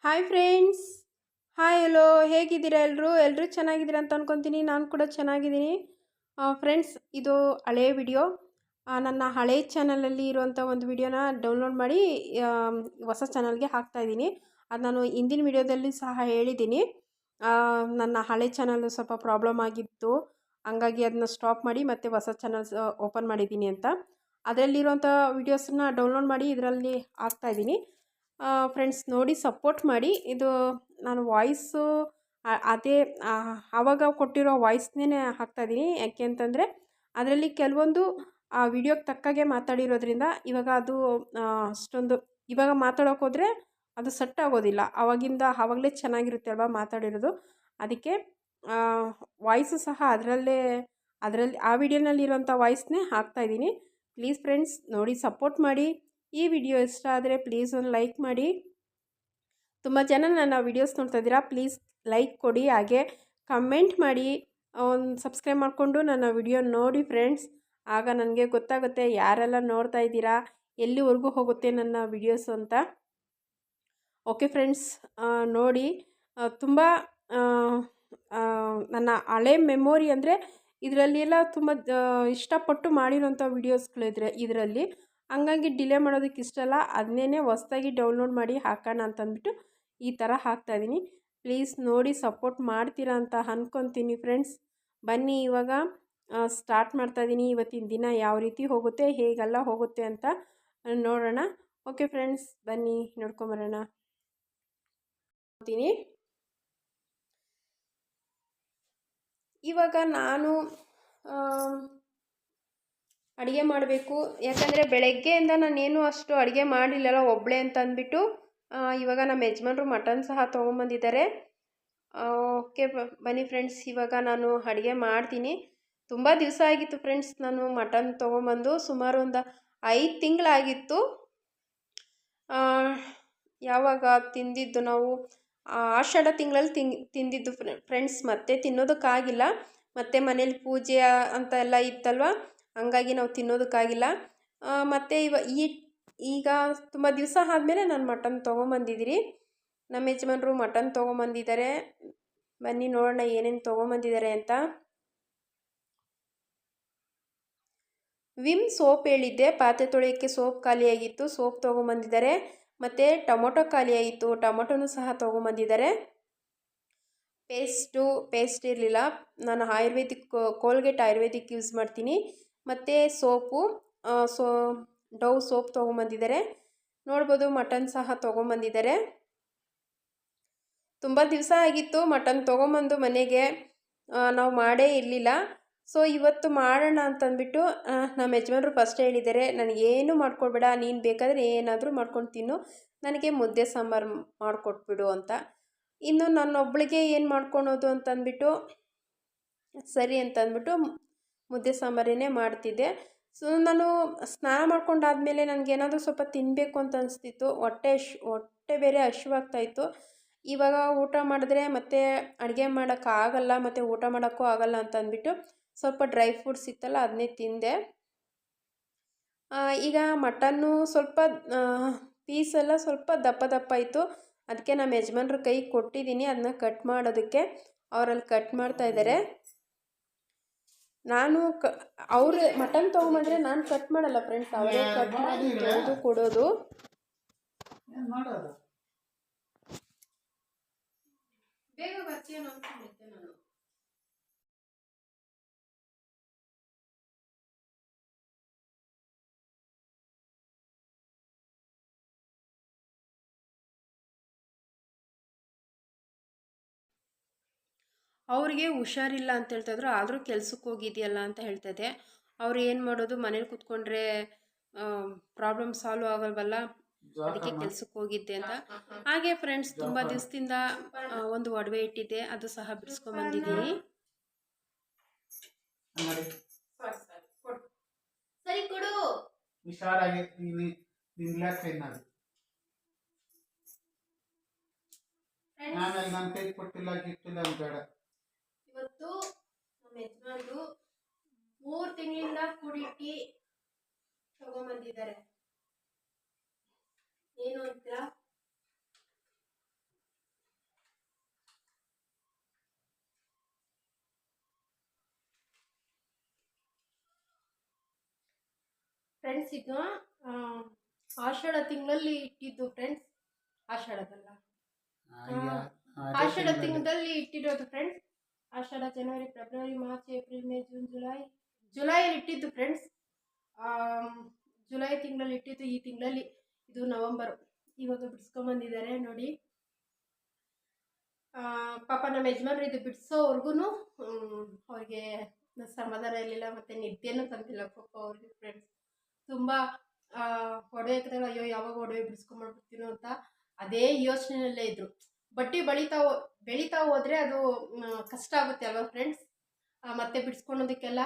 Hi friends. Hi hello, ಹೇಗಿದ್ದೀರಾ? ಎಲ್ಲರೂ ಚೆನ್ನಾಗಿದ್ದೀರಾ ಅಂತ ಅಂದ್ಕೊತೀನಿ. ನಾನು ಕೂಡ ಚೆನ್ನಾಗಿದ್ದೀನಿ. ಫ್ರೆಂಡ್ಸ್, ಇದು ಹಳೆಯ ವಿಡಿಯೋ. ನನ್ನ ಹಳೆಯ ಚಾನಲಲ್ಲಿ ಇರುವಂಥ ಒಂದು ವಿಡಿಯೋನ ಡೌನ್ಲೋಡ್ ಮಾಡಿ ಹೊಸ ಚಾನಲ್ಗೆ ಹಾಕ್ತಾಯಿದ್ದೀನಿ. ಅದು ನಾನು ಹಿಂದಿನ ವಿಡಿಯೋದಲ್ಲಿ ಸಹ ಹೇಳಿದ್ದೀನಿ. ನನ್ನ ಹಳೆ ಚಾನಲ್ ಸ್ವಲ್ಪ ಪ್ರಾಬ್ಲಮ್ ಆಗಿತ್ತು, ಹಂಗಾಗಿ ಅದನ್ನ ಸ್ಟಾಪ್ ಮಾಡಿ ಮತ್ತೆ ಹೊಸ ಚಾನಲ್ಸ್ ಓಪನ್ ಮಾಡಿದ್ದೀನಿ ಅಂತ. ಅದರಲ್ಲಿರುವಂಥ ವೀಡಿಯೋಸನ್ನ ಡೌನ್ಲೋಡ್ ಮಾಡಿ ಇದರಲ್ಲಿ ಹಾಕ್ತಾಯಿದ್ದೀನಿ. ಫ್ರೆಂಡ್ಸ್, ನೋಡಿ ಸಪೋರ್ಟ್ ಮಾಡಿ. ಇದು ನಾನು ವಾಯ್ಸು ಅದೇ ಆವಾಗ ಕೊಟ್ಟಿರೋ ವಾಯ್ಸ್ನೇ ಹಾಕ್ತಾಯಿದ್ದೀನಿ. ಯಾಕೆ ಅಂತಂದರೆ ಅದರಲ್ಲಿ ಕೆಲವೊಂದು ಆ ವಿಡಿಯೋಗೆ ತಕ್ಕಾಗೆ ಮಾತಾಡಿರೋದ್ರಿಂದ ಇವಾಗ ಅದು ಅಷ್ಟೊಂದು ಇವಾಗ ಮಾತಾಡೋಕೆ ಹೋದರೆ ಅದು ಸೆಟ್ ಆಗೋದಿಲ್ಲ. ಆವಾಗಲೇ ಚೆನ್ನಾಗಿರುತ್ತೆ ಅಲ್ವಾ ಮಾತಾಡಿರೋದು. ಅದಕ್ಕೆ ವಾಯ್ಸು ಸಹ ಅದರಲ್ಲಿ ಆ ವಿಡಿಯೋನಲ್ಲಿರೋಂಥ ವಾಯ್ಸ್ನೇ ಹಾಕ್ತಾಯಿದ್ದೀನಿ. ಪ್ಲೀಸ್ ಫ್ರೆಂಡ್ಸ್, ನೋಡಿ ಸಪೋರ್ಟ್ ಮಾಡಿ. ಈ ವಿಡಿಯೋ ಇಷ್ಟ ಆದರೆ ಪ್ಲೀಸ್ ಒಂದು ಲೈಕ್ ಮಾಡಿ. ತುಂಬ ಜನ ನನ್ನ ವಿಡಿಯೋಸ್ ನೋಡ್ತಾ ಇದ್ದೀರಾ, ಪ್ಲೀಸ್ ಲೈಕ್ ಕೊಡಿ, ಹಾಗೆ ಕಮೆಂಟ್ ಮಾಡಿ, ಒಂದು ಸಬ್ಸ್ಕ್ರೈಬ್ ಮಾಡಿಕೊಂಡು ನನ್ನ ವಿಡಿಯೋ ನೋಡಿ ಫ್ರೆಂಡ್ಸ್. ಆಗ ನನಗೆ ಗೊತ್ತಾಗುತ್ತೆ ಯಾರೆಲ್ಲ ನೋಡ್ತಾ ಇದ್ದೀರಾ, ಎಲ್ಲಿವರೆಗೂ ಹೋಗುತ್ತೆ ನನ್ನ ವಿಡಿಯೋಸ್ ಅಂತ. ಓಕೆ ಫ್ರೆಂಡ್ಸ್, ನೋಡಿ ತುಂಬ ನನ್ನ ಹಳೆ ಮೆಮೊರಿ ಅಂದರೆ ಇದರಲ್ಲಿ ಎಲ್ಲ ತುಂಬ ಇಷ್ಟಪಟ್ಟು ಮಾಡಿರೋಂಥ ವೀಡಿಯೋಸ್ಗಳಿದ್ರೆ ಇದರಲ್ಲಿ, ಹಂಗಾಗಿ ಡಿಲೇ ಮಾಡೋದಕ್ಕೆ ಇಷ್ಟ ಅಲ್ಲ. ಅದನ್ನೇ ಹೊಸ್ದಾಗಿ ಡೌನ್ಲೋಡ್ ಮಾಡಿ ಹಾಕೋಣ ಅಂತಂದ್ಬಿಟ್ಟು ಈ ಥರ ಹಾಕ್ತಾಯಿದ್ದೀನಿ. ಪ್ಲೀಸ್ ನೋಡಿ ಸಪೋರ್ಟ್ ಮಾಡ್ತೀರಾ ಅಂತ ಅಂದ್ಕೊತೀನಿ ಫ್ರೆಂಡ್ಸ್. ಬನ್ನಿ ಇವಾಗ ಸ್ಟಾರ್ಟ್ ಮಾಡ್ತಾಯಿದ್ದೀನಿ. ಇವತ್ತಿನ ದಿನ ಯಾವ ರೀತಿ ಹೋಗುತ್ತೆ, ಹೇಗೆಲ್ಲ ಹೋಗುತ್ತೆ ಅಂತ ನೋಡೋಣ. ಓಕೆ ಫ್ರೆಂಡ್ಸ್, ಬನ್ನಿ ನೋಡ್ಕೊಂಬರೋಣ. ಇವಾಗ ನಾನು ಅಡುಗೆ ಮಾಡಬೇಕು. ಯಾಕಂದರೆ ಬೆಳಗ್ಗೆಯಿಂದ ನಾನೇನು ಅಷ್ಟು ಅಡುಗೆ ಮಾಡಿಲ್ಲಲ್ಲ ಒಬ್ಬಳೇ ಅಂತ ಅಂದ್ಬಿಟ್ಟು ಇವಾಗ ನಮ್ಮ ಯಜಮಾನ್ರು ಮಟನ್ ಸಹ ತೊಗೊಂಬಂದಿದ್ದಾರೆ. ಓಕೆ ಬನ್ನಿ ಫ್ರೆಂಡ್ಸ್, ಇವಾಗ ನಾನು ಅಡುಗೆ ಮಾಡ್ತೀನಿ. ತುಂಬ ದಿವಸ ಆಗಿತ್ತು ಫ್ರೆಂಡ್ಸ್ ನಾನು ಮಟನ್ ತೊಗೊಂಬಂದು. ಸುಮಾರು ಒಂದು 5 ತಿಂಗಳಾಗಿತ್ತು. ಯಾವಾಗ ತಿಂದಿದ್ದು ನಾವು ಆಷಾಢ ತಿಂಗಳಲ್ಲಿ ತಿಂದಿದ್ದು ಫ್ರೆಂಡ್ಸ್. ಮತ್ತೆ ತಿನ್ನೋದಕ್ಕಾಗಿಲ್ಲ, ಮತ್ತು ಮನೇಲಿ ಪೂಜೆ ಅಂತ ಎಲ್ಲ ಇತ್ತಲ್ವ, ಹಂಗಾಗಿ ನಾವು ತಿನ್ನೋದಕ್ಕಾಗಿಲ್ಲ. ಮತ್ತು ಈಗ ತುಂಬ ದಿವಸ ಆದಮೇಲೆ ನಾನು ಮಟನ್ ತೊಗೊಂಬಂದಿದ್ದೀರಿ. ನಮ್ಮ ಯಜಮಾನ್ರು ಮಟನ್ ತೊಗೊಂಬಂದಿದ್ದಾರೆ. ಬನ್ನಿ ನೋಡೋಣ ಏನೇನು ತೊಗೊಂಬಂದಿದ್ದಾರೆ ಅಂತ. ವಿಮ್ ಸೋಪ್ ಹೇಳಿದ್ದೆ, ಪಾತ್ರೆ ತೊಳೆಯೋಕ್ಕೆ ಸೋಪ್ ಖಾಲಿಯಾಗಿತ್ತು, ಸೋಪ್ ತೊಗೊಂಬಂದಿದ್ದಾರೆ. ಮತ್ತು ಟೊಮೊಟೊ ಖಾಲಿಯಾಗಿತ್ತು, ಟೊಮೊಟೊನೂ ಸಹ ತೊಗೊಂಬಂದಿದ್ದಾರೆ. ಪೇಸ್ಟ್ ಇರಲಿಲ್ಲ. ನಾನು ಕೋಲ್ಗೇಟ್ ಆಯುರ್ವೇದಿಕ್ ಯೂಸ್ ಮಾಡ್ತೀನಿ. ಮತ್ತು ಸೋಪು ಡವ್ ಸೋಪ್ ತೊಗೊಂಬಂದಿದ್ದಾರೆ. ನೋಡ್ಬೋದು ಮಟನ್ ಸಹ ತೊಗೊಂಬಂದಿದ್ದಾರೆ. ತುಂಬ ದಿವಸ ಆಗಿತ್ತು ಮಟನ್ ತೊಗೊಂಬಂದು ಮನೆಗೆ, ನಾವು ಮಾಡೇ ಇರಲಿಲ್ಲ. ಸೊ ಇವತ್ತು ಮಾಡೋಣ ಅಂತಂದ್ಬಿಟ್ಟು ನಮ್ಮ ಯಜಮಾನ್ರು ಫಸ್ಟ್ ಹೇಳಿದ್ದಾರೆ, ನನಗೇನು ಮಾಡ್ಕೊಡ್ಬೇಡ, ನೀನು ಬೇಕಾದರೆ ಏನಾದರೂ ಮಾಡ್ಕೊಂಡು ತಿನ್ನು, ನನಗೆ ಮುದ್ದೆ ಸಾಂಬಾರು ಮಾಡಿಕೊಟ್ಬಿಡು ಅಂತ. ಇನ್ನು ನನ್ನೊಬ್ಳಿಗೆ ಏನು ಮಾಡ್ಕೊಳೋದು ಅಂತಂದ್ಬಿಟ್ಟು ಸರಿ ಅಂತಂದ್ಬಿಟ್ಟು ಮುದ್ದೆ ಸಾಂಬಾರೇ ಮಾಡ್ತಿದ್ದೆ. ಸೊ ನಾನು ಸ್ನಾನ ಮಾಡ್ಕೊಂಡಾದ್ಮೇಲೆ ನನಗೇನಾದರೂ ಸ್ವಲ್ಪ ತಿನ್ನಬೇಕು ಅಂತ ಅನಿಸ್ತಿತ್ತು. ಹೊಟ್ಟೆ ಬೇರೆ ಹಸಿವಾಗ್ತಾಯಿತ್ತು. ಇವಾಗ ಊಟ ಮಾಡಿದ್ರೆ ಮತ್ತೆ ಅಡುಗೆ ಮಾಡೋಕ್ಕಾಗಲ್ಲ, ಮತ್ತು ಊಟ ಮಾಡೋಕ್ಕೂ ಆಗಲ್ಲ ಅಂತ ಅಂದ್ಬಿಟ್ಟು ಸ್ವಲ್ಪ ಡ್ರೈ ಫ್ರೂಟ್ಸ್ ಇತ್ತಲ್ಲ ಅದನ್ನೇ ತಿಂದೆ. ಈಗ ಮಟನ್ನು ಸ್ವಲ್ಪ ಪೀಸೆಲ್ಲ ಸ್ವಲ್ಪ ದಪ್ಪ ದಪ್ಪ ಇತ್ತು. ಅದಕ್ಕೆ ನಮ್ಮ ಯಜಮಾನ್ರ ಕೈ ಕೊಟ್ಟಿದ್ದೀನಿ ಅದನ್ನ ಕಟ್ ಮಾಡೋದಕ್ಕೆ. ಅವರಲ್ಲಿ ಕಟ್ ಮಾಡ್ತಾ ಇದ್ದಾರೆ. ನಾನು ಅವರು ಮಟನ್ ತೊಗೊಂಬಂದರೆ ನಾನು ಕಟ್ ಮಾಡಲ್ಲ ಫ್ರೆಂಡ್ಸ್, ಅವರೇ ಕಟ್ ಮಾಡಿ ತೊಳೆದು ಕೊಡೋದು. ಬೇಗ ಬರ್ತೀಯೋ ಅನ್ಕೊಂಡಿದ್ದೆ ನಾನು. ಅವ್ರಿಗೆ ಹುಷಾರಿಲ್ಲ ಅಂತ ಹೇಳ್ತಾಯಿದ್ರು, ಆದರೂ ಕೆಲ್ಸಕ್ಕೆ ಹೋಗಿದೆಯಲ್ಲ ಅಂತ ಹೇಳ್ತಾಯಿದ್ದೆ. ಅವ್ರು ಏನು ಮಾಡೋದು, ಮನೇಲಿ ಕೂತ್ಕೊಂಡ್ರೆ ಪ್ರಾಬ್ಲಮ್ ಸಾಲ್ವ್ ಆಗಲ್ವಲ್ಲ, ಅದಕ್ಕೆ ಕೆಲ್ಸಕ್ಕೆ ಹೋಗಿದ್ದೆ ಅಂತ. ಹಾಗೆ ಫ್ರೆಂಡ್ಸ್, ತುಂಬ ದಿವಸದಿಂದ ಒಂದು ಒಡವೆ ಇಟ್ಟಿದ್ದೆ, ಅದು ಸಹ ಬಿಡಿಸ್ಕೊಂಬಂದಿದ್ದೀನಿ. ಸರಿ ಕೊಡು. ಇವತ್ತು ನಮ್ಮ ಯಜಮಾನ್ರು 3 ತಿಂಗಳಿಂದ ಕೂಡಿಟ್ಟು ತಗೊಂಬಂದಿದ್ದಾರೆ. ಏನು ಅಂತ ಫ್ರೆಂಡ್ಸ್ ಇದು ಆಷಾಢ ತಿಂಗಳಲ್ಲಿ ಇಟ್ಟಿದ್ದು ಫ್ರೆಂಡ್ಸ್. ಆಷಾಢದಲ್ಲ, ಆಷಾಢ ತಿಂಗಳಲ್ಲಿ ಇಟ್ಟಿರೋದು ಫ್ರೆಂಡ್ಸ್. ಆಷಾಢ, ಜನವರಿ, ಫೆಬ್ರವರಿ, ಮಾರ್ಚ್, ಏಪ್ರಿಲ್, ಮೇ, ಜೂನ್, ಜುಲೈಯಲ್ಲಿ ಇಟ್ಟಿದ್ದು ಫ್ರೆಂಡ್ಸ್. ಜುಲೈ ತಿಂಗಳಲ್ಲಿ ಇಟ್ಟಿದ್ದು. ಈ ತಿಂಗಳಲ್ಲಿ ಇದು ನವಂಬರ್. ಇವಾಗ ಬಿಡಿಸ್ಕೊಂಬಂದಿದ್ದಾರೆ ನೋಡಿ. ಪಾಪ ನಮ್ಮ ಯಜಮಾನ್ರು ಇದು ಬಿಡಿಸೋವರೆಗೂ ಅವ್ರಿಗೆ ಸಮಾಧಾನ ಇರಲಿಲ್ಲ, ಮತ್ತು ನಿದ್ದೆನೂ ತಂದಿಲ್ಲ ಪಾಪ ಅವ್ರಿಗೆ ಫ್ರೆಂಡ್ಸ್. ತುಂಬ ಒಡವೆ ಇರ್ತಲ್ಲ, ಅಯ್ಯೋ ಯಾವಾಗ ಒಡವೆ ಬಿಡಿಸ್ಕೊಂಡ್ಬಿಡ್ತೀನೋ ಅಂತ ಅದೇ ಯೋಚನೆಯಲ್ಲೇ ಇದ್ರು. ಬಡ್ಡಿ ಬೆಳೀತಾ ಹೋದರೆ ಅದು ಕಷ್ಟ ಆಗುತ್ತೆ ಅಲ್ವಾ ಫ್ರೆಂಡ್ಸ್, ಮತ್ತೆ ಬಿಡಿಸ್ಕೊಳೋದಕ್ಕೆಲ್ಲ.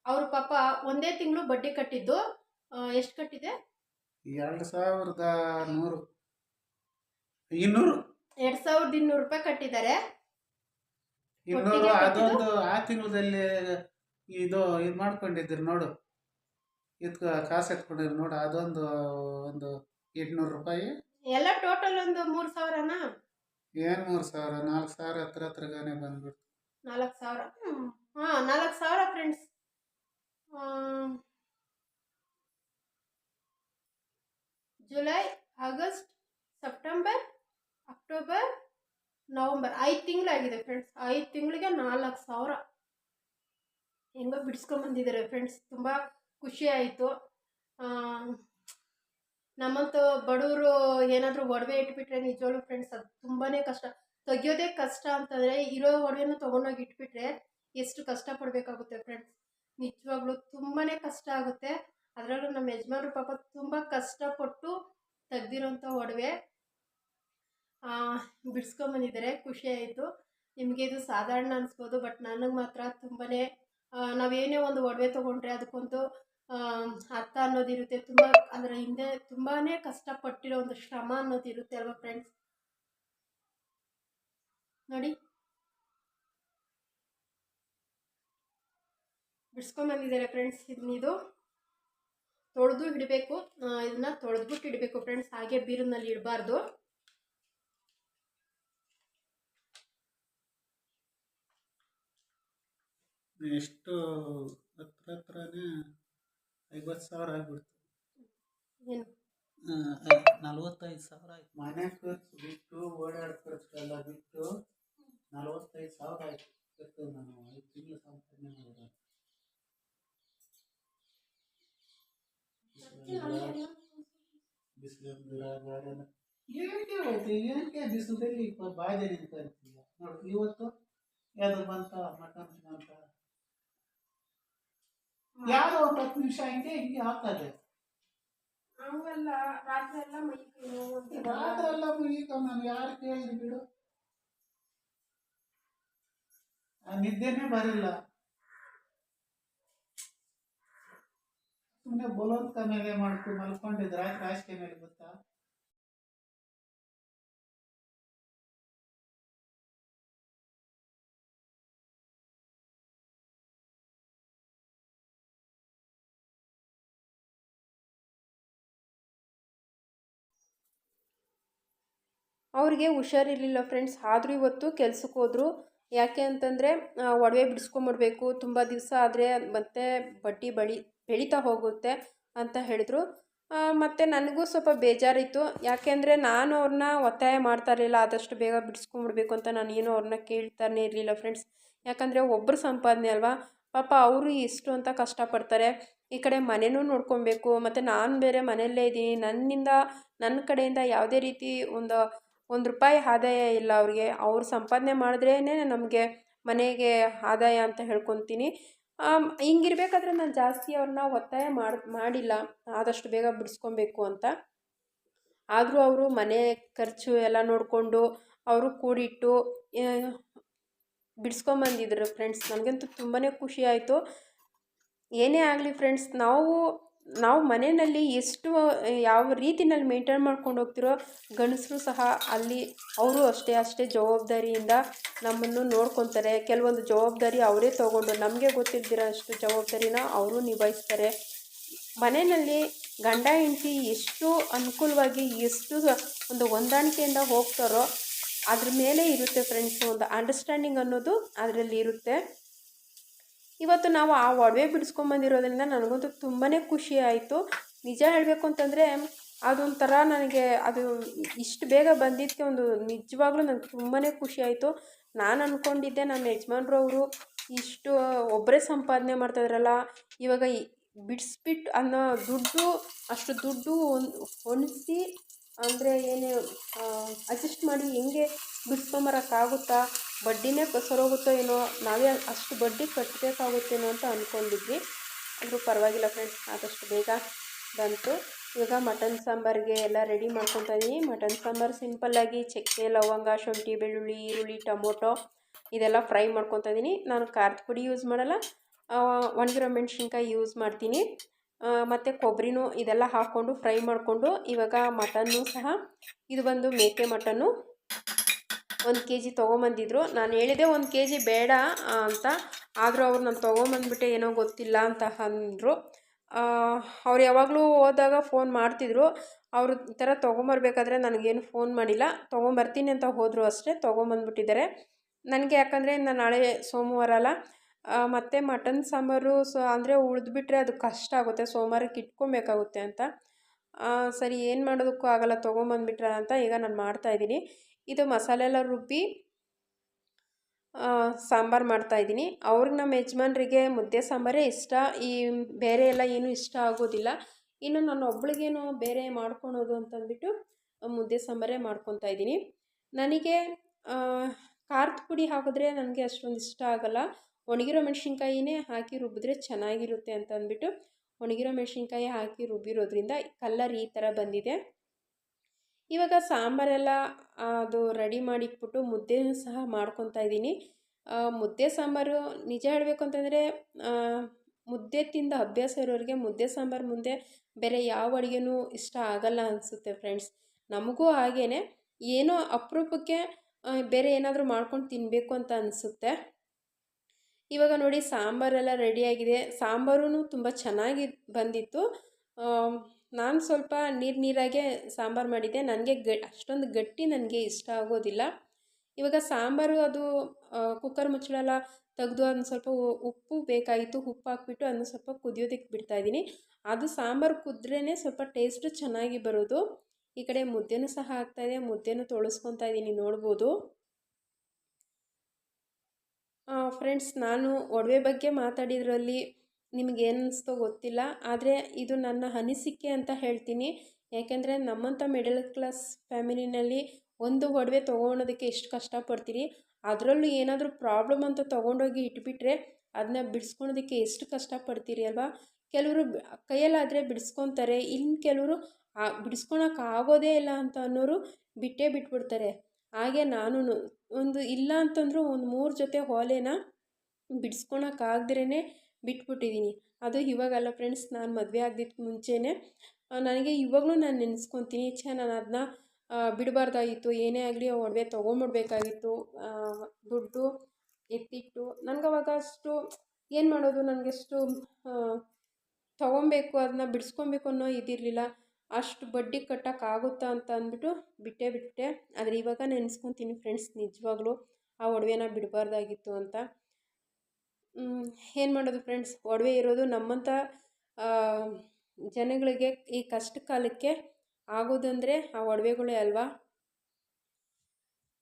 ಅವರು ಪಾಪ ಒಂದೇ ತಿಂಗಳು ಬಡ್ಡಿ ಕಟ್ಟಿದ್ದು. ಎಷ್ಟು ಕಟ್ಟಿದೆ? 2200 ರೂಪಾಯಿ ಕಟ್ಟಿದ್ದಾರೆ. ಅದೊಂದು ಆ ತಿಂಗಳಲ್ಲಿ ಇದು ಮಾಡ್ಕೊಂಡಿದ್ರು ನೋಡು, ಇದಕ್ಕೆ ಕಾಸು ಎತ್ಕೊಂಡಿದ್ರು ನೋಡು, ಅದೊಂದು 800 ರೂಪಾಯಿ. ಎಲ್ಲ ಟೋಟಲ್ ಒಂದು 3000ನಾ? ಏನು 3000? 4000 ಹತ್ರಗಾನೆ ಬಂದ್ಬಿಡ್ತು. 4000. 4000 friends. July, August, September, October, November 5 ತಿಂಗಳಾಗಿದೆ ಫ್ರೆಂಡ್ಸ್. 5 ತಿಂಗಳಿಗೆ 4000 ಹೆಂಗೋ ಬಿಡಿಸ್ಕೊಂಬಂದಿದ್ದಾರೆ ಫ್ರೆಂಡ್ಸ್. ತುಂಬ ಖುಷಿ ಆಯಿತು. ನಮ್ಮಂತೂ ಬಡವರು ಏನಾದರೂ ಒಡವೆ ಇಟ್ಬಿಟ್ರೆ ನಿಜವಾಗ್ಲೂ ಫ್ರೆಂಡ್ಸ್ ಅದು ತುಂಬಾ ಕಷ್ಟ. ತೆಗಿಯೋದೇ ಕಷ್ಟ ಅಂತಂದರೆ ಇರೋ ಒಡವೆನೂ ತೊಗೊಂಡೋಗಿ ಇಟ್ಬಿಟ್ರೆ ಎಷ್ಟು ಕಷ್ಟಪಡಬೇಕಾಗುತ್ತೆ ಫ್ರೆಂಡ್ಸ್. ನಿಜವಾಗ್ಲೂ ತುಂಬಾ ಕಷ್ಟ ಆಗುತ್ತೆ. ಅದರಲ್ಲೂ ನಮ್ಮ ಯಜಮಾನ್ರು ಪಾಪ ತುಂಬ ಕಷ್ಟಪಟ್ಟು ತೆಗ್ದಿರೋಂಥ ಒಡವೆ ಬಿಡಿಸ್ಕೊಂಬಂದಿದ್ದಾರೆ. ಖುಷಿ ಆಯಿತು. ನಿಮಗೆ ಇದು ಸಾಧಾರಣ ಅನಿಸ್ಬೋದು, ಬಟ್ ನನಗೆ ಮಾತ್ರ ತುಂಬಾ ನಾವೇನೇ ಒಂದು ಒಡವೆ ತೊಗೊಂಡ್ರೆ ಅದಕ್ಕೊಂದು ಅರ್ಥ ಅನ್ನೋದಿರುತ್ತೆ. ತುಂಬ ಅದರ ಹಿಂದೆ ತುಂಬಾ ಕಷ್ಟಪಟ್ಟಿರೋ ಒಂದು ಶ್ರಮ ಅನ್ನೋದಿರುತ್ತೆ ಅಲ್ವಾ ಫ್ರೆಂಡ್ಸ್. ನೋಡಿ, ಬಿಡಿಸ್ಕೊಂಬಂದಿದ್ದಾರೆ ಫ್ರೆಂಡ್ಸ್. ಇದು ತೊಳೆದು ಇಡಬೇಕು. ಇದನ್ನ ತೊಳೆದ್ಬಿಟ್ಟು ಇಡಬೇಕು ಫ್ರೆಂಡ್ಸ್, ಹಾಗೆ ಬೀರಿನಲ್ಲಿ ಇಡಬಾರ್ದು. ಎಷ್ಟು ಹತ್ರನೇ 50,000 ಆಗ್ಬಿಡ್ತು. ಏನು 45,000 ಆಯ್ತು. ಮನೆ ಖರ್ಚು ಬಿಟ್ಟು ಓಡಾಡ ಖರ್ಚು ಎಲ್ಲ ಬಿಟ್ಟು 45,000 ಆಯ್ತು. ನಾನು 5 ತಿಂಗಳು ಸಂಪಾದನೆ ಮಾಡಿದೆ. ಬಿಸಿಲು ಏನಕ್ಕೆ ಹೋಯ್ತು? ಏನಕ್ಕೆ ಬಿಸಿಲಲ್ಲಿ ಬಾಧೆ ನಿಂತ್ಕೊಂತೀಯ ನೋಡಿ. ಇವತ್ತು ಯಾವ್ದು ಬಂತ ಮಟನ್ ಅಂತ ಯಾರೋ 10 ನಿಮಿಷ ಹಿಂಗೆ ಹಾಕದೆ. ರಾತ್ರಿ ಎಲ್ಲ ಮುಗಿಕ ನಾನು ಯಾರು ಕೇಳಿದ್ರು ಬಿಡು, ನಿದ್ದೆನೇ ಬರಲ್ಲ. ಸುಮ್ಮನೆ ಬಲವಂತ ಮೇಲೆ ಮಾಡ್ಕೊಂಡು ಮಲ್ಕೊಂಡಿದ್ರೆ ರಾತ್ರಿ ಹಾಸಿಗೆ ಮೇಲೆ ಗೊತ್ತಾ. ಅವ್ರಿಗೆ ಹುಷಾರಿರಲಿಲ್ಲ ಫ್ರೆಂಡ್ಸ್. ಆದರೂ ಇವತ್ತು ಕೆಲ್ಸಕ್ಕೆ ಹೋದರು. ಯಾಕೆ ಅಂತಂದರೆ ಒಡವೆ ಬಿಡಿಸ್ಕೊಂಬಿಡ್ಬೇಕು, ತುಂಬ ದಿವಸ ಆದರೆ ಮತ್ತೆ ಬಡ್ಡಿ ಬೆಳೀತಾ ಹೋಗುತ್ತೆ ಅಂತ ಹೇಳಿದ್ರು. ಮತ್ತು ನನಗೂ ಸ್ವಲ್ಪ ಬೇಜಾರಿತ್ತು. ಯಾಕೆಂದರೆ ನಾನು ಅವ್ರನ್ನ ಒತ್ತಾಯ ಮಾಡ್ತಾ ಇರಲಿಲ್ಲ, ಆದಷ್ಟು ಬೇಗ ಬಿಡಿಸ್ಕೊಂಬಿಡ್ಬೇಕು ಅಂತ ನಾನು ಏನೂ ಅವ್ರನ್ನ ಕೇಳ್ತಾನೆ ಇರಲಿಲ್ಲ ಫ್ರೆಂಡ್ಸ್. ಯಾಕಂದರೆ ಒಬ್ಬರು ಸಂಪಾದನೆ ಅಲ್ವಾ, ಪಾಪ ಅವರು ಎಷ್ಟು ಅಂತ ಕಷ್ಟಪಡ್ತಾರೆ. ಈ ಕಡೆ ಮನೆಯೂ ನೋಡ್ಕೊಬೇಕು, ಮತ್ತು ನಾನು ಬೇರೆ ಮನೆಯಲ್ಲೇ ಇದ್ದೀನಿ. ನನ್ನ ಕಡೆಯಿಂದ ಯಾವುದೇ ರೀತಿ ಒಂದು ರೂಪಾಯಿ ಆದಾಯ ಇಲ್ಲ ಅವ್ರಿಗೆ. ಅವ್ರು ಸಂಪಾದನೆ ಮಾಡಿದ್ರೇ ನಮಗೆ ಮನೆಗೆ ಆದಾಯ ಅಂತ ಹೇಳ್ಕೊತೀನಿ. ಹಿಂಗಿರ್ಬೇಕಾದ್ರೆ ನಾನು ಜಾಸ್ತಿ ಅವ್ರನ್ನ ಒತ್ತಾಯ ಮಾಡಿಲ್ಲ ಆದಷ್ಟು ಬೇಗ ಬಿಡಿಸ್ಕೊಬೇಕು ಅಂತ. ಆದರೂ ಅವರು ಮನೆ ಖರ್ಚು ಎಲ್ಲ ನೋಡಿಕೊಂಡು ಅವರು ಕೂಡಿಟ್ಟು ಬಿಡಿಸ್ಕೊಂಬಂದಿದ್ರು ಫ್ರೆಂಡ್ಸ್. ನನಗಂತೂ ತುಂಬಾ ಖುಷಿ ಆಯಿತು. ಏನೇ ಆಗಲಿ ಫ್ರೆಂಡ್ಸ್, ನಾವು ಮನೆಯಲ್ಲಿ ಎಷ್ಟು ಯಾವ ರೀತಿಯಲ್ಲಿ ಮೇಂಟೈನ್ ಮಾಡ್ಕೊಂಡು ಹೋಗ್ತಿರೋ ಗಂಡಸರು ಸಹ ಅಲ್ಲಿ ಅವರು ಅಷ್ಟೇ ಜವಾಬ್ದಾರಿಯಿಂದ ನಮ್ಮನ್ನು ನೋಡ್ಕೊತಾರೆ. ಕೆಲವೊಂದು ಜವಾಬ್ದಾರಿ ಅವರೇ ತೊಗೊಂಡು ನಮಗೆ ಗೊತ್ತಿಲ್ದಿರೋ ಅಷ್ಟು ಜವಾಬ್ದಾರಿನ ಅವರು ನಿಭಾಯಿಸ್ತಾರೆ. ಮನೆಯಲ್ಲಿ ಗಂಡ ಹೆಂಡತಿ ಎಷ್ಟು ಅನುಕೂಲವಾಗಿ ಎಷ್ಟು ಒಂದು ಹೊಂದಾಣಿಕೆಯಿಂದ ಹೋಗ್ತಾರೋ ಅದ್ರ ಮೇಲೆ ಇರುತ್ತೆ ಫ್ರೆಂಡ್ಸ್. ಒಂದು ಅಂಡರ್ಸ್ಟ್ಯಾಂಡಿಂಗ್ ಅನ್ನೋದು ಅದರಲ್ಲಿ ಇರುತ್ತೆ. ಇವತ್ತು ನಾವು ಆ ಒಡವೆ ಬಿಡಿಸ್ಕೊಂಬಂದಿರೋದ್ರಿಂದ ನನಗಂತೂ ತುಂಬಾ ಖುಷಿ ಆಯಿತು. ನಿಜ ಹೇಳಬೇಕು ಅಂತಂದರೆ ಅದೊಂಥರ ನನಗೆ ಅದು ಇಷ್ಟು ಬೇಗ ಬಂದಿದ್ದಕ್ಕೆ ಒಂದು ನಿಜವಾಗ್ಲೂ ನನಗೆ ತುಂಬಾ ಖುಷಿ ಆಯಿತು. ನಾನು ಅಂದ್ಕೊಂಡಿದ್ದೆ ನಮ್ಮ ಯಜಮಾನ್ರು ಅವರು ಇಷ್ಟು ಒಬ್ಬರೇ ಸಂಪಾದನೆ ಮಾಡ್ತಾಯಿದ್ರಲ್ಲ, ಇವಾಗ ಬಿಡಿಸ್ಬಿಟ್ಟು ಅನ್ನೋ ದುಡ್ಡು ಅಷ್ಟು ದುಡ್ಡು ಹೊಂದಿಸಿ ಅಂದರೆ ಏನು ಅಡ್ಜಸ್ಟ್ ಮಾಡಿ ಹೆಂಗೆ ಬಿಡಿಸ್ಕೊಂಬರೋಕ್ಕಾಗುತ್ತಾ, ಬಡ್ಡಿನೇ ಸರೋಗುತ್ತೋ ಏನೋ, ನಾವೇ ಅಷ್ಟು ಬಡ್ಡಿ ಕಟ್ಟಬೇಕಾಗುತ್ತೇನೋ ಅಂತ ಅಂದ್ಕೊಂಡಿದ್ವಿ. ಅಂದರೂ ಪರವಾಗಿಲ್ಲ ಫ್ರೆಂಡ್ಸ್, ಆದಷ್ಟು ಬೇಗ ಬಂತು. ಇವಾಗ ಮಟನ್ ಸಾಂಬಾರಿಗೆ ಎಲ್ಲ ರೆಡಿ ಮಾಡ್ಕೊತಾ ಇದ್ದೀನಿ. ಮಟನ್ ಸಾಂಬಾರು ಸಿಂಪಲ್ಲಾಗಿ ಚಕ್ಕೆ, ಲವಂಗ, ಶುಂಠಿ, ಬೆಳ್ಳುಳ್ಳಿ, ಈರುಳ್ಳಿ, ಟೊಮೊಟೊ ಇದೆಲ್ಲ ಫ್ರೈ ಮಾಡ್ಕೊತಾ ಇದ್ದೀನಿ. ನಾನು ಖಾರದ ಪುಡಿ ಯೂಸ್ ಮಾಡಲ್ಲ, ಒಣಗಿರೋ ಮೆಣಸಿನ್ಕಾಯಿ ಯೂಸ್ ಮಾಡ್ತೀನಿ, ಮತ್ತು ಕೊಬ್ಬರಿನೂ ಇದೆಲ್ಲ ಹಾಕ್ಕೊಂಡು ಫ್ರೈ ಮಾಡಿಕೊಂಡು ಇವಾಗ ಮಟನ್ನು ಸಹ ಇದು ಬಂದು ಮೇಕೆ ಮಟನ್ನು 1 kg ತೊಗೊಂಬಂದಿದ್ರು. ನಾನು ಹೇಳಿದೆ 1 kg ಬೇಡ ಅಂತ, ಆದರೂ ಅವ್ರು ನಾನು ತೊಗೊಂಬಂದ್ಬಿಟ್ಟೆ ಏನೋ ಗೊತ್ತಿಲ್ಲ ಅಂತ ಅಂದರು. ಅವ್ರು ಯಾವಾಗಲೂ ಹೋದಾಗ ಫೋನ್ ಮಾಡ್ತಿದ್ರು. ಅವರು ಈ ಥರ ತೊಗೊಂಬರ್ಬೇಕಾದ್ರೆ ನನಗೇನು ಫೋನ್ ಮಾಡಿಲ್ಲ, ತೊಗೊಂಬರ್ತೀನಿ ಅಂತ ಹೋದರು ಅಷ್ಟೇ, ತೊಗೊಂಬಂದ್ಬಿಟ್ಟಿದ್ದಾರೆ. ನನಗೆ ಯಾಕಂದರೆ ನಾನು ನಾಳೆ ಸೋಮವಾರ ಅಲ್ಲ, ಮತ್ತು ಮಟನ್ ಸಾಂಬಾರು ಅಂದರೆ ಉಳಿದ್ಬಿಟ್ರೆ ಅದು ಕಷ್ಟ ಆಗುತ್ತೆ, ಸೋಮವಾರಕ್ಕೆ ಇಟ್ಕೊಬೇಕಾಗುತ್ತೆ ಅಂತ. ಸರಿ ಏನು ಮಾಡೋದಕ್ಕೂ ಆಗಲ್ಲ, ತೊಗೊಂಬಂದ್ಬಿಟ್ರೆ ಅಂತ ಈಗ ನಾನು ಮಾಡ್ತಾಯಿದ್ದೀನಿ. ಇದು ಮಸಾಲೆ ಎಲ್ಲ ರುಬ್ಬಿ ಸಾಂಬಾರು ಮಾಡ್ತಾಯಿದ್ದೀನಿ. ಅವ್ರಿಗೆ ನಮ್ಮ ಯಜಮಾನ್ರಿಗೆ ಮುದ್ದೆ ಸಾಂಬಾರೇ ಇಷ್ಟ, ಈ ಬೇರೆ ಎಲ್ಲ ಏನೂ ಇಷ್ಟ ಆಗೋದಿಲ್ಲ. ಇನ್ನು ನಾನು ಒಬ್ಳಿಗೇನು ಬೇರೆ ಮಾಡ್ಕೊಳೋದು ಅಂತಂದ್ಬಿಟ್ಟು ಮುದ್ದೆ ಸಾಂಬಾರೇ ಮಾಡ್ಕೊತಾ ಇದ್ದೀನಿ. ನನಗೆ ಖಾರದ ಪುಡಿ ಹಾಕಿದ್ರೆ ನನಗೆ ಅಷ್ಟೊಂದು ಇಷ್ಟ ಆಗೋಲ್ಲ, ಒಣಗಿರೋ ಮೆಣಸಿನ್ಕಾಯಿನೇ ಹಾಕಿ ರುಬ್ಬಿದ್ರೆ ಚೆನ್ನಾಗಿರುತ್ತೆ ಅಂತ ಅಂದ್ಬಿಟ್ಟು ಒಣಗಿರೋ ಮೆಣಸಿನ್ಕಾಯಿ ಹಾಕಿ ರುಬ್ಬಿರೋದ್ರಿಂದ ಕಲ್ಲರ್ ಈ ಥರ ಬಂದಿದೆ. ಇವಾಗ ಸಾಂಬಾರೆಲ್ಲ ಅದು ರೆಡಿ ಮಾಡಿಟ್ಬಿಟ್ಟು ಮುದ್ದೆನೂ ಸಹ ಮಾಡ್ಕೊತಾ ಇದ್ದೀನಿ. ಮುದ್ದೆ ಸಾಂಬಾರು ನಿಜ ಹೇಳಬೇಕು ಅಂತಂದರೆ ಮುದ್ದೆ ತಿಂದ ಅಭ್ಯಾಸ ಇರೋರಿಗೆ ಮುದ್ದೆ ಸಾಂಬಾರು ಮುಂದೆ ಬೇರೆ ಯಾವ ಅಡುಗೆನೂ ಇಷ್ಟ ಆಗಲ್ಲ ಅನಿಸುತ್ತೆ ಫ್ರೆಂಡ್ಸ್. ನಮಗೂ ಹಾಗೇ ಏನೋ ಅಪರೂಪಕ್ಕೆ ಬೇರೆ ಏನಾದರೂ ಮಾಡ್ಕೊಂಡು ತಿನ್ನಬೇಕು ಅಂತ ಅನಿಸುತ್ತೆ. ಇವಾಗ ನೋಡಿ ಸಾಂಬಾರೆಲ್ಲ ರೆಡಿಯಾಗಿದೆ. ಸಾಂಬಾರೂ ತುಂಬ ಚೆನ್ನಾಗಿ ಬಂದಿತ್ತು. ನಾನು ಸ್ವಲ್ಪ ನೀರಾಗೆ ಸಾಂಬಾರು ಮಾಡಿದ್ದೆ, ನನಗೆ ಅಷ್ಟೊಂದು ಗಟ್ಟಿ ನನಗೆ ಇಷ್ಟ ಆಗೋದಿಲ್ಲ. ಇವಾಗ ಸಾಂಬಾರು ಅದು ಕುಕ್ಕರ್ ಮುಚ್ಚಳ ತೆಗೆದು ಅದನ್ನ ಸ್ವಲ್ಪ ಉಪ್ಪು ಬೇಕಾಗಿತ್ತು, ಉಪ್ಪು ಹಾಕ್ಬಿಟ್ಟು ಅದನ್ನು ಸ್ವಲ್ಪ ಕುದಿಯೋದಕ್ಕೆ ಬಿಡ್ತಾಯಿದ್ದೀನಿ. ಅದು ಸಾಂಬಾರು ಕುದ್ರೇ ಸ್ವಲ್ಪ ಟೇಸ್ಟು ಚೆನ್ನಾಗಿ ಬರೋದು. ಈ ಕಡೆ ಮುದ್ದೆನೂ ಸಹ ಆಗ್ತಾಯಿದೆ, ಮುದ್ದೆನೂ ತೊಳಸ್ಕೊತಾ ಇದ್ದೀನಿ, ನೋಡ್ಬೋದು. ಫ್ರೆಂಡ್ಸ್, ನಾನು ಒಡವೆ ಬಗ್ಗೆ ಮಾತಾಡಿದ್ರಲ್ಲಿ ನಿಮಗೇನು ಅನ್ನಿಸ್ತೋ ಗೊತ್ತಿಲ್ಲ, ಆದರೆ ಇದು ನನ್ನ ಅನಿಸಿಕೆ ಅಂತ ಹೇಳ್ತೀನಿ. ಯಾಕೆಂದರೆ ನಮ್ಮಂಥ ಮಿಡಲ್ ಕ್ಲಾಸ್ ಫ್ಯಾಮಿಲಿನಲ್ಲಿ ಒಂದು ಒಡವೆ ತೊಗೊಳೋದಕ್ಕೆ ಎಷ್ಟು ಕಷ್ಟಪಡ್ತೀರಿ, ಅದರಲ್ಲೂ ಏನಾದರೂ ಪ್ರಾಬ್ಲಮ್ ಅಂತ ತೊಗೊಂಡೋಗಿ ಇಟ್ಬಿಟ್ರೆ ಅದನ್ನ ಬಿಡಿಸ್ಕೊಳೋದಕ್ಕೆ ಎಷ್ಟು ಕಷ್ಟಪಡ್ತೀರಿ ಅಲ್ವಾ. ಕೆಲವರು ಕೈಯಲ್ಲಾದರೆ ಬಿಡಿಸ್ಕೊತಾರೆ, ಇನ್ನು ಕೆಲವರು ಬಿಡಿಸ್ಕೊಳಕ್ಕಾಗೋದೇ ಇಲ್ಲ ಅಂತ ಅನ್ನೋರು ಬಿಟ್ಟೇ ಬಿಟ್ಬಿಡ್ತಾರೆ. ಹಾಗೆ ನಾನು ಒಂದು ಇಲ್ಲ ಅಂತಂದರೂ ಒಂದು 3 ಜೊತೆ ಓಲೆನ ಬಿಡಿಸ್ಕೊಳಕ್ಕಾಗ್ದಿರೇ ಬಿಟ್ಬಿಟ್ಟಿದ್ದೀನಿ. ಅದು ಇವಾಗಲ್ಲ ಫ್ರೆಂಡ್ಸ್, ನಾನು ಮದುವೆ ಆಗದಿದ್ದಕ್ಕೆ ಮುಂಚೆನೇ. ನನಗೆ ಇವಾಗಲೂ ನಾನು ನೆನೆಸ್ಕೊತೀನಿ, ನಾನು ಅದನ್ನ ಬಿಡಬಾರ್ದಾಗಿತ್ತು, ಏನೇ ಆಗಲಿ ಆ ಒಡವೆ ತೊಗೊಂಬಿಡ್ಬೇಕಾಗಿತ್ತು, ದುಡ್ಡು ಎತ್ತಿಟ್ಟು. ನನಗವಾಗ ಅಷ್ಟು ಏನು ಮಾಡೋದು, ನನಗೆಷ್ಟು ತೊಗೊಬೇಕು, ಅದನ್ನ ಬಿಡಿಸ್ಕೊಬೇಕು ಅನ್ನೋ ಇದಿರಲಿಲ್ಲ. ಅಷ್ಟು ಬಡ್ಡಿ ಕಟ್ಟೋಕ್ಕಾಗುತ್ತಾ ಅಂತ ಅಂದ್ಬಿಟ್ಟು ಬಿಟ್ಟೆ. ಆದರೆ ಇವಾಗ ನೆನೆಸ್ಕೊತೀನಿ ಫ್ರೆಂಡ್ಸ್, ನಿಜವಾಗ್ಲೂ ಆ ಒಡವೆನ ಬಿಡಬಾರ್ದಾಗಿತ್ತು ಅಂತ. ಏನು ಮಾಡೋದು ಫ್ರೆಂಡ್ಸ್, ಒಡವೆ ಇರೋದು ನಮ್ಮಂಥ ಜನಗಳಿಗೆ ಈ ಕಷ್ಟ ಕಾಲಕ್ಕೆ ಆಗೋದಂದರೆ ಆ ಒಡವೆಗಳೇ ಅಲ್ವಾ.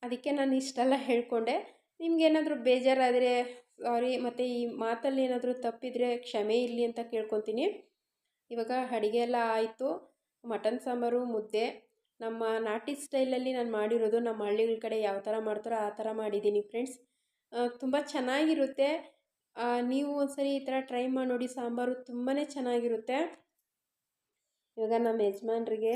ಅದಕ್ಕೆ ನಾನು ಇಷ್ಟೆಲ್ಲ ಹೇಳ್ಕೊಂಡೆ. ನಿಮ್ಗೇನಾದರೂ ಬೇಜಾರಾದರೆ ಸಾರಿ, ಮತ್ತು ಈ ಮಾತಲ್ಲಿ ಏನಾದರೂ ತಪ್ಪಿದರೆ ಕ್ಷಮೆ ಇರಲಿ ಅಂತ ಕೇಳ್ಕೊತೀನಿ. ಇವಾಗ ಅಡುಗೆ ಎಲ್ಲ ಆಯಿತು. ಮಟನ್ ಸಾಂಬಾರು, ಮುದ್ದೆ ನಮ್ಮ ನಾಟಿ ಸ್ಟೈಲಲ್ಲಿ ನಾನು ಮಾಡಿರೋದು. ನಮ್ಮ ಹಳ್ಳಿಗಳ ಕಡೆ ಯಾವ ಥರ ಮಾಡ್ತಾರೋ ಆ ಥರ ಮಾಡಿದ್ದೀನಿ ಫ್ರೆಂಡ್ಸ್. ತುಂಬ ಚೆನ್ನಾಗಿರುತ್ತೆ. ನೀವು ಒಂದ್ಸರಿ ಈ ಥರ ಟ್ರೈ ಮಾಡಿ ನೋಡಿ, ಸಾಂಬಾರು ತುಂಬಾ ಚೆನ್ನಾಗಿರುತ್ತೆ. ಇವಾಗ ನಮ್ಮ ಯಜಮಾನ್ರಿಗೆ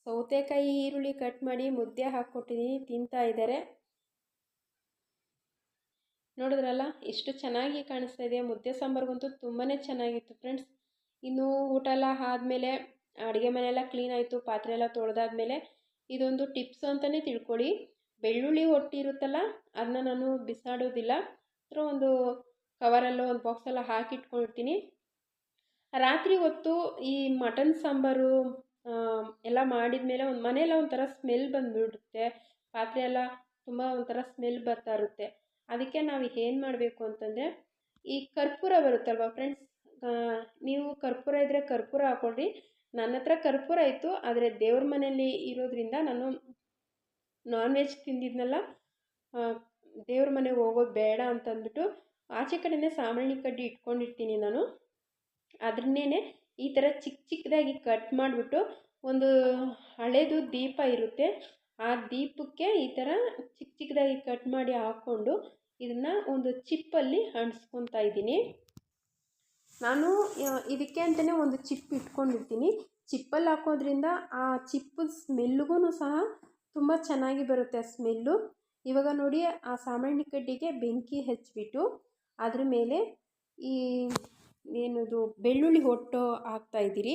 ಸೌತೆಕಾಯಿ, ಈರುಳ್ಳಿ ಕಟ್ ಮಾಡಿ ಮುದ್ದೆ ಹಾಕ್ಕೊಟ್ಟಿದ್ದೀನಿ, ತಿಂತಾ ಇದ್ದಾರೆ. ನೋಡಿದ್ರಲ್ಲ ಎಷ್ಟು ಚೆನ್ನಾಗಿ ಕಾಣಿಸ್ತಾ ಇದೆ. ಮುದ್ದೆ ಸಾಂಬಾರಿಗಂತೂ ತುಂಬಾ ಚೆನ್ನಾಗಿತ್ತು ಫ್ರೆಂಡ್ಸ್. ಇನ್ನು ಊಟ ಎಲ್ಲ ಆದಮೇಲೆ ಅಡುಗೆ ಮನೆಯೆಲ್ಲ ಕ್ಲೀನ್ ಆಯಿತು, ಪಾತ್ರೆ ಎಲ್ಲ ತೊಳೆದಾದ್ಮೇಲೆ ಇದೊಂದು ಟಿಪ್ಸ್ ಅಂತಲೇ ತಿಳ್ಕೊಳ್ಳಿ. ಬೆಳ್ಳುಳ್ಳಿ ಹೊಟ್ಟು ಇರುತ್ತಲ್ಲ, ಅದನ್ನ ನಾನು ಬಿಸಾಡೋದಿಲ್ಲ, ಒಂದು ಕವರಲ್ಲೋ ಒಂದು ಬಾಕ್ಸೆಲ್ಲ ಹಾಕಿಟ್ಕೊಂಡಿರ್ತೀನಿ. ರಾತ್ರಿ ಹೊತ್ತು ಈ ಮಟನ್ ಸಾಂಬಾರು ಎಲ್ಲ ಮಾಡಿದ ಮೇಲೆ ಒಂದು ಮನೆಯೆಲ್ಲ ಒಂಥರ ಸ್ಮೆಲ್ ಬಂದುಬಿಡುತ್ತೆ, ಪಾತ್ರೆ ಎಲ್ಲ ತುಂಬ ಒಂಥರ ಸ್ಮೆಲ್ ಬರ್ತಾ ಇರುತ್ತೆ. ಅದಕ್ಕೆ ನಾವು ಏನು ಮಾಡಬೇಕು ಅಂತಂದರೆ ಈ ಕರ್ಪೂರ ಬರುತ್ತಲ್ವ ಫ್ರೆಂಡ್ಸ್, ನೀವು ಕರ್ಪೂರ ಇದ್ದರೆ ಕರ್ಪೂರ ಹಾಕ್ಕೊಳ್ರಿ. ನನ್ನ ಹತ್ರ ಕರ್ಪೂರ ಇತ್ತು, ಆದರೆ ದೇವ್ರ ಮನೆಯಲ್ಲಿ ಇರೋದ್ರಿಂದ ನಾನು ನಾನ್ ವೆಜ್ ತಿಂದಿದ್ನಲ್ಲ, ದೇವ್ರ ಮನೆಗೆ ಹೋಗೋದು ಬೇಡ ಅಂತಂದ್ಬಿಟ್ಟು ಆಚೆ ಕಡೆಯೇ ಸಾಂಬ್ರಾಣಿ ಕಡ್ಡಿ ಇಟ್ಕೊಂಡಿರ್ತೀನಿ ನಾನು. ಅದನ್ನೇ ಈ ಥರ ಚಿಕ್ಕ ಚಿಕ್ಕದಾಗಿ ಕಟ್ ಮಾಡಿಬಿಟ್ಟು, ಒಂದು ಹಳೇದು ದೀಪ ಇರುತ್ತೆ, ಆ ದೀಪಕ್ಕೆ ಈ ಥರ ಚಿಕ್ಕ ಚಿಕ್ಕದಾಗಿ ಕಟ್ ಮಾಡಿ ಹಾಕ್ಕೊಂಡು ಇದನ್ನು ಒಂದು ಚಿಪ್ಪಲ್ಲಿ ಅಂಟಿಸ್ಕೊತಾ ಇದ್ದೀನಿ. ನಾನು ಇದಕ್ಕೆ ಅಂತಲೇ ಒಂದು ಚಿಪ್ ಇಟ್ಕೊಂಡಿರ್ತೀನಿ. ಚಿಪ್ಪಲ್ಲಿ ಹಾಕೋದ್ರಿಂದ ಆ ಚಿಪ್ಪದ ಸ್ಮೆಲ್ಗೂ ಸಹ ತುಂಬ ಚೆನ್ನಾಗಿ ಬರುತ್ತೆ ಆ ಸ್ಮೆಲ್ಲು. ಇವಾಗ ನೋಡಿ, ಆ ಸಾಂಬ್ರಾಣಿ ಕಡ್ಡಿಗೆ ಬೆಂಕಿ ಹಚ್ಚಿಬಿಟ್ಟು ಅದ್ರ ಮೇಲೆ ಈ ಏನದು ಬೆಳ್ಳುಳ್ಳಿ ಹೊಟ್ಟು ಹಾಕ್ತಾಯಿದ್ದೀರಿ.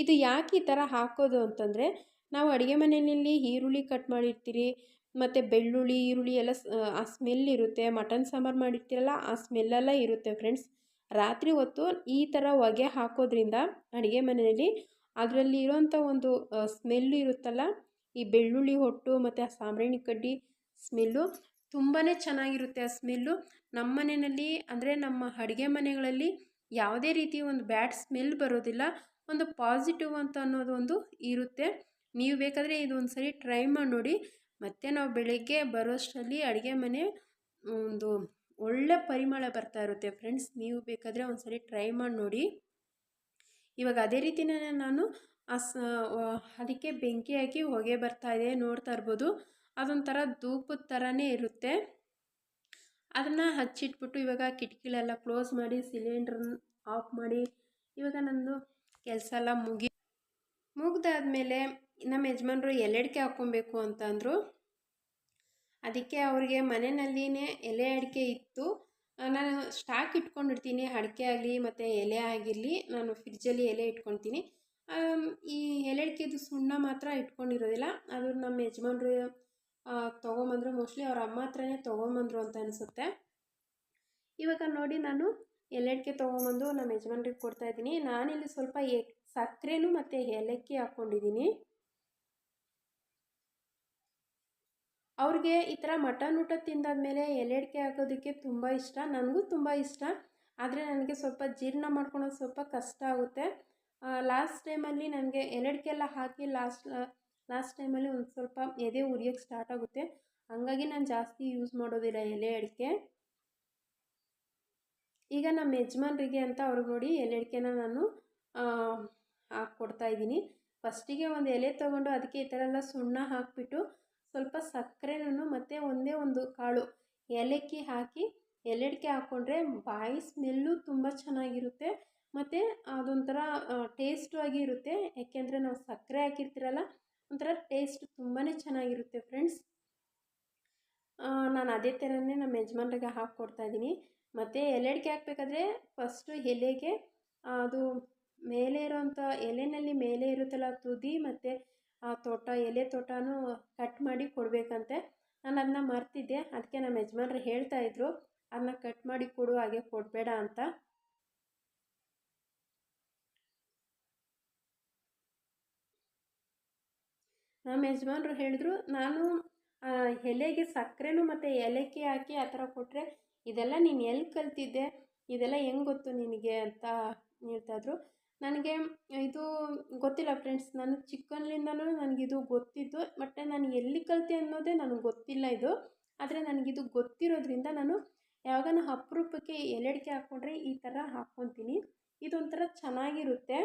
ಇದು ಯಾಕೆ ಈ ಥರ ಹಾಕೋದು ಅಂತಂದರೆ, ನಾವು ಅಡುಗೆ ಮನೆಯಲ್ಲಿ ಈರುಳ್ಳಿ ಕಟ್ ಮಾಡಿರ್ತೀರಿ, ಮತ್ತು ಬೆಳ್ಳುಳ್ಳಿ ಈರುಳ್ಳಿ ಎಲ್ಲ ಆ ಸ್ಮೆಲ್ ಇರುತ್ತೆ. ಮಟನ್ ಸಾಂಬಾರು ಮಾಡಿರ್ತೀರಲ್ಲ, ಆ ಸ್ಮೆಲ್ಲೆಲ್ಲ ಇರುತ್ತೆ ಫ್ರೆಂಡ್ಸ್. ರಾತ್ರಿ ಹೊತ್ತು ಈ ಥರ ಹೊಗೆ ಹಾಕೋದ್ರಿಂದ ಅಡುಗೆ ಮನೆಯಲ್ಲಿ ಅದರಲ್ಲಿ ಇರೋಂಥ ಒಂದು ಸ್ಮೆಲ್ಲು ಇರುತ್ತಲ್ಲ, ಈ ಬೆಳ್ಳುಳ್ಳಿ ಹೊಟ್ಟು ಮತ್ತು ಆ ಸಾಂಬ್ರಾಣಿ ಕಡ್ಡಿ ಸ್ಮೆಲ್ಲು ತುಂಬಾ ಚೆನ್ನಾಗಿರುತ್ತೆ. ಆ ಸ್ಮೆಲ್ಲು ನಮ್ಮ ಮನೆಯಲ್ಲಿ, ಅಂದರೆ ನಮ್ಮ ಅಡುಗೆ ಮನೆಗಳಲ್ಲಿ ಯಾವುದೇ ರೀತಿ ಒಂದು ಬ್ಯಾಡ್ ಸ್ಮೆಲ್ ಬರೋದಿಲ್ಲ, ಒಂದು ಪಾಸಿಟಿವ್ ಅಂತ ಅನ್ನೋದು ಒಂದು ಇರುತ್ತೆ. ನೀವು ಬೇಕಾದರೆ ಇದು ಒಂದು ಸರಿ ಟ್ರೈ ಮಾಡಿ ನೋಡಿ. ಮತ್ತು ನಾವು ಬೆಳಗ್ಗೆ ಬರೋಷ್ಟರಲ್ಲಿ ಅಡುಗೆ ಮನೆ ಒಂದು ಒಳ್ಳೆ ಪರಿಮಳ ಬರ್ತಾ ಇರುತ್ತೆ ಫ್ರೆಂಡ್ಸ್. ನೀವು ಬೇಕಾದರೆ ಒಂದು ಸರಿ ಟ್ರೈ ಮಾಡಿ ನೋಡಿ. ಇವಾಗ ಅದೇ ರೀತಿಯೇ ನಾನು ಅದಕ್ಕೆ ಬೆಂಕಿ ಹಾಕಿ ಹೊಗೆ ಬರ್ತಾ ಇದೆ, ನೋಡ್ತಾ ಇರ್ಬೋದು. ಅದೊಂಥರ ಧೂಪದ ಥರನೇ ಇರುತ್ತೆ. ಅದನ್ನು ಹಚ್ಚಿಟ್ಬಿಟ್ಟು ಇವಾಗ ಕಿಟಕಿಲೆಲ್ಲ ಕ್ಲೋಸ್ ಮಾಡಿ ಸಿಲಿಂಡ್ರನ್ನ ಆಫ್ ಮಾಡಿ, ಇವಾಗ ನಂದು ಕೆಲಸ ಎಲ್ಲ ಮುಗ್ದಾದ್ಮೇಲೆ ನಮ್ಮ ಯಜಮಾನ್ರು ಎಲೆ ಅಡಿಕೆ ಹಾಕ್ಕೊಬೇಕು ಅಂತ ಅಂದರು. ಅದಕ್ಕೆ ಅವ್ರಿಗೆ ಮನೆಯಲ್ಲಿಯೇ ಎಲೆ ಅಡಿಕೆ ಇತ್ತು. ನಾನು ಸ್ಟಾಕ್ ಇಟ್ಕೊಂಡಿರ್ತೀನಿ, ಅಡಿಕೆ ಆಗಲಿ ಮತ್ತು ಎಲೆ ಆಗಿರಲಿ, ನಾನು ಫ್ರಿಜ್ಜಲ್ಲಿ ಎಲೆ ಇಟ್ಕೊತೀನಿ. ಈ ಎಲೆ ಅಡಿಕೆದು ಸುಣ್ಣ ಮಾತ್ರ ಇಟ್ಕೊಂಡಿರೋದಿಲ್ಲ. ಅದು ನಮ್ಮ ಯಜಮಾನ್ರು ತೊಗೊಂಬಂದರು, ಮೋಸ್ಟ್ಲಿ ಅವ್ರ ಅಮ್ಮ ಹತ್ರನೇ ತೊಗೊಂಬಂದರು ಅಂತ ಅನಿಸುತ್ತೆ. ಇವಾಗ ನೋಡಿ, ನಾನು ಎಲೆ ಅಡಿಕೆ ತೊಗೊಂಬಂದು ನಮ್ಮ ಯಜಮಾನ್ರಿಗೆ ಕೊಡ್ತಾಯಿದ್ದೀನಿ. ನಾನಿಲ್ಲಿ ಸ್ವಲ್ಪ ಸಕ್ಕರೆನೂ ಮತ್ತು ಏಲಕ್ಕಿ ಹಾಕ್ಕೊಂಡಿದ್ದೀನಿ. ಅವ್ರಿಗೆ ಈ ಥರ ಮಟನ್ ಊಟ ತಿಂದಾದ್ಮೇಲೆ ಎಲೆ ಅಡಿಕೆ ಹಾಕೋದಕ್ಕೆ ತುಂಬ ಇಷ್ಟ, ನನಗೂ ತುಂಬ ಇಷ್ಟ. ಆದರೆ ನನಗೆ ಸ್ವಲ್ಪ ಜೀರ್ಣ ಮಾಡ್ಕೊಳೋದು ಸ್ವಲ್ಪ ಕಷ್ಟ ಆಗುತ್ತೆ. ಲಾಸ್ಟ್ ಟೈಮಲ್ಲಿ ನನಗೆ ಎಲೆ ಅಡಿಕೆ ಎಲ್ಲ ಹಾಕಿ ಲಾಸ್ಟ್ ಟೈಮಲ್ಲಿ ಒಂದು ಸ್ವಲ್ಪ ಎದೆ ಉರಿಯೋಕ್ಕೆ ಸ್ಟಾರ್ಟ್ ಆಗುತ್ತೆ. ಹಾಗಾಗಿ ನಾನು ಜಾಸ್ತಿ ಯೂಸ್ ಮಾಡೋದಿಲ್ಲ ಎಲೆ ಅಡಿಕೆ. ಈಗ ನಮ್ಮ ಯಜಮಾನ್ರಿಗೆ ಅಂತ ಅವ್ರಿಗೆ ನೋಡಿ ಎಲೆ ಅಡಿಕೆನ ನಾನು ಹಾಕ್ಕೊಡ್ತಾಯಿದ್ದೀನಿ. ಫಸ್ಟಿಗೆ ಒಂದು ಎಲೆ ತೊಗೊಂಡು ಅದಕ್ಕೆ ಈ ಥರ ಎಲ್ಲ ಸುಣ್ಣ ಹಾಕಿಬಿಟ್ಟು ಸ್ವಲ್ಪ ಸಕ್ಕರೆನೂ ಮತ್ತು ಒಂದೇ ಒಂದು ಕಾಳು ಏಲಕ್ಕಿ ಹಾಕಿ ಎಲೆ ಅಡಿಕೆ ಹಾಕ್ಕೊಂಡ್ರೆ ಬಾಯಿ ಸ್ಮೆಲ್ಲು ತುಂಬ ಚೆನ್ನಾಗಿರುತ್ತೆ. ಮತ್ತು ಅದೊಂಥರ ಟೇಸ್ಟು ಆಗಿ ಇರುತ್ತೆ. ಯಾಕೆಂದರೆ ನಾವು ಸಕ್ಕರೆ ಹಾಕಿರ್ತೀರಲ್ಲ, ಒಂಥರ ಟೇಸ್ಟ್ ತುಂಬಾ ಚೆನ್ನಾಗಿರುತ್ತೆ ಫ್ರೆಂಡ್ಸ್. ನಾನು ಅದೇ ಥರನೇ ನಮ್ಮ ಯಜಮಾನ್ರಿಗೆ ಹಾಕ್ಕೊಡ್ತಾಯಿದ್ದೀನಿ. ಮತ್ತು ಎಲೆ ಅಡಿಕೆ ಹಾಕಬೇಕಾದ್ರೆ ಫಸ್ಟು ಎಲೆಗೆ ಅದು ಮೇಲೆ ಇರೋಂಥ ಎಲೆಯಲ್ಲಿ ಮೇಲೆ ಇರುತ್ತಲ್ಲ ತುದಿ ಮತ್ತು ಆ ಎಲೆ ತೋಟನೂ ಕಟ್ ಮಾಡಿ ಕೊಡಬೇಕಂತೆ. ನಾನು ಅದನ್ನ ಮರ್ತಿದ್ದೆ. ಅದಕ್ಕೆ ನಮ್ಮ ಯಜಮಾನ್ರು ಹೇಳ್ತಾಯಿದ್ರು, ಅದನ್ನ ಕಟ್ ಮಾಡಿ ಕೊಡು, ಹಾಗೆ ಕೊಡಬೇಡ ಅಂತ. ನಮ್ಮ ಯಜಮಾನ್ರು ಹೇಳಿದ್ರು, ನಾನು ಎಲೆಗೆ ಸಕ್ಕರೆನೂ ಮತ್ತು ಏಲಕ್ಕಿ ಹಾಕಿ ಆ ಥರ ಕೊಟ್ಟರೆ ಇದೆಲ್ಲ ನೀನು ಎಲ್ಲಿ ಕಲ್ತಿದ್ದೆ, ಇದೆಲ್ಲ ಹೆಂಗೆ ಗೊತ್ತು ನಿನಗೆ ಅಂತ ಹೇಳ್ತಾಯಿದ್ರು. ನನಗೆ ಇದು ಗೊತ್ತಿಲ್ಲ ಫ್ರೆಂಡ್ಸ್. ನಾನು ಚಿಕ್ಕಂದ್ಲಿಂದನೂ ನನಗಿದು ಗೊತ್ತಿದ್ದು, ಬಟ್ ನಾನು ಎಲ್ಲಿ ಕಲಿತೆ ಅನ್ನೋದೇ ನನಗೆ ಗೊತ್ತಿಲ್ಲ ಇದು. ಆದರೆ ನನಗಿದು ಗೊತ್ತಿರೋದ್ರಿಂದ ನಾನು ಯಾವಾಗನ ಅಪರೂಪಕ್ಕೆ ಎಲೆ ಅಡಿಕೆ ಹಾಕ್ಕೊಂಡ್ರೆ ಈ ಥರ ಹಾಕ್ಕೊತೀನಿ. ಇದೊಂಥರ ಚೆನ್ನಾಗಿರುತ್ತೆ.